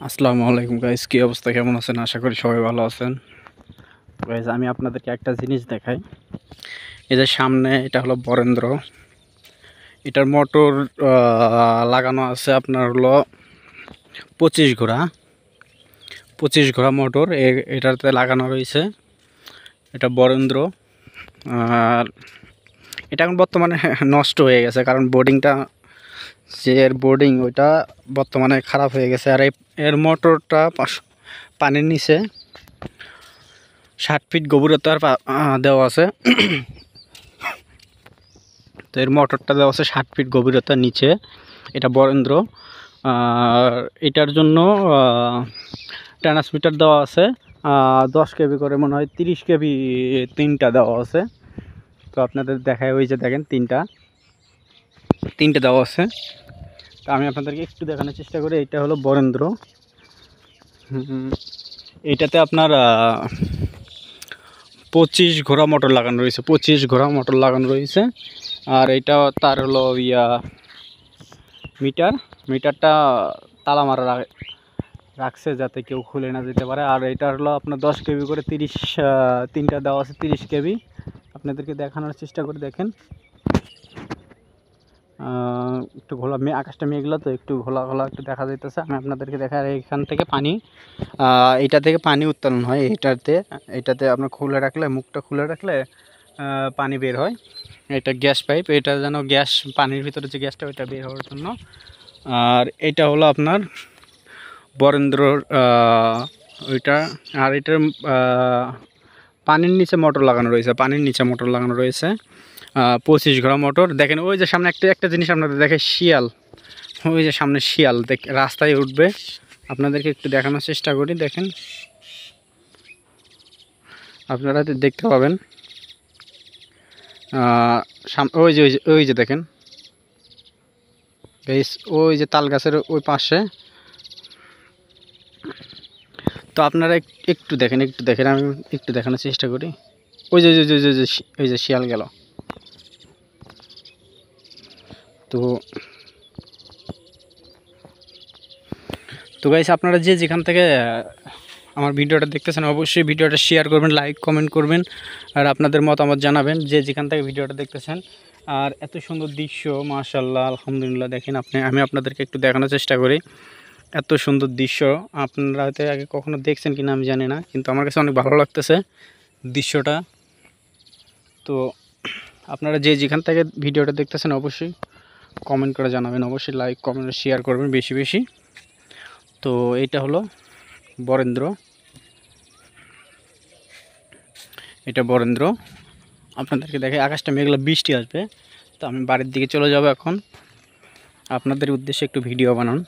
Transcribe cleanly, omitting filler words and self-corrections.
আসসালামু আলাইকুম গাইস, কী অবস্থা, কেমন আছেন? আশা করি সবাই ভালো আছেন। গাইস, আমি আপনাদেরকে একটা জিনিস দেখাই। এই যে সামনে এটা হলো বরেন্দ্র, এটার মোটর লাগানো আছে আপনার হলো 25 ঘোড়া। 25 ঘোড়া মোটর এটাতে লাগানো রয়েছে। এটা বরেন্দ্র। আর এটা এখন বর্তমানে নষ্ট হয়ে গেছে, কারণ বোর্ডিংটা যে এর বোর্ডিং ওইটা বর্তমানে খারাপ হয়ে গেছে। আর এর মোটরটা পানির নিচে 60 ফিট গভীরতার দেওয়া আছে। তো এর মোটরটা দেওয়া আছে 60 ফিট গভীরতার নিচে। এটা বরেন্দ্র। আর এটার জন্য ট্রান্সমিটার দেওয়া আছে 10 কেবি করে, মনে হয় 30 কেবি তিনটা দেওয়া আছে। তো আপনাদের দেখায়, ওই যে দেখেন তিনটে দেওয়া আছে। তো আমি আপনাদেরকে একটু দেখানোর চেষ্টা করি। এটা হলো বরেন্দ্র। এইটাতে আপনার 25 ঘোড়া মোটর লাগানো রয়েছে। 25 ঘোড়া মোটর লাগানো রয়েছে। আর এটা তার হলো মিটারটা তালা মারা রাখছে, যাতে কেউ খুলে না যেতে পারে। আর এটা হলো আপনার 10 কেবি করে তিনটা দেওয়া আছে 30 কেবি। আপনাদেরকে দেখানোর চেষ্টা করে দেখেন। একটু ঘোলা আকাশটা মেঘলা, তো একটু ঘোলা ঘোলা একটু দেখা যাইতেছে। আমি আপনাদেরকে দেখাই, এখান থেকে পানি এটা থেকে পানি উত্তোলন হয়। এটাতে আপনার মুখটা খুলে রাখলে পানি বের হয়। এটা গ্যাস পাইপ, এটা যেন গ্যাস পানির ভিতরে যে গ্যাসটা ওইটা বের হওয়ার জন্য। আর এটা হলো আপনার বরেন্দ্রর ওইটা। আর এটার পানির নিচে মোটর লাগানো রয়েছে। 25 ঘোড়া মোটর। দেখেন ওই যে সামনে একটা জিনিস আপনাদের দেখে, শিয়াল। ওই যে সামনে শিয়াল রাস্তায় উঠবে। আপনাদেরকে একটু দেখানোর চেষ্টা করি, দেখেন, আপনারা দেখতে পাবেন। ওই যে দেখেন বেশ, ওই যে তাল গাছের ওই পাশে। তো আপনারা একটু দেখেন, আমি একটু দেখানোর চেষ্টা করি। ওই যে শিয়াল গেল। তো গাইস, আপনারা যে যেখান থেকে আমার ভিডিওটা দেখতেছেন, অবশ্যই ভিডিওটা শেয়ার করবেন, লাইক কমেন্ট করবেন, আর আপনাদের মতামত জানাবেন যে যেখান থেকে ভিডিওটা দেখতেছেন। আর এত সুন্দর দৃশ্য, মাশাআল্লাহ, আলহামদুলিল্লাহ। দেখেন আমি আপনাদেরকে একটু দেখানোর চেষ্টা করি। এত সুন্দর দৃশ্য আপনারা হয়তো আগে কখনো দেখছেন কিনা আমি জানি না, কিন্তু আমার কাছে অনেক ভালো লাগতেছে দৃশ্যটা। তো আপনারা যে যেখান থেকে ভিডিওটা দেখতেছেন, অবশ্যই কমেন্ট করে জানাবেন, অবশ্যই লাইক কমেন্ট শেয়ার করবেন বেশি বেশি। তো এটা হলো বরেন্দ্র। এটা বরেন্দ্র। আপনাদেরকে দেখে, আকাশটা মেঘলা, বৃষ্টি আসবে। তো আমি বাড়ির দিকে চলে যাব এখন। আপনাদের উদ্দেশ্যে একটু ভিডিও বানান।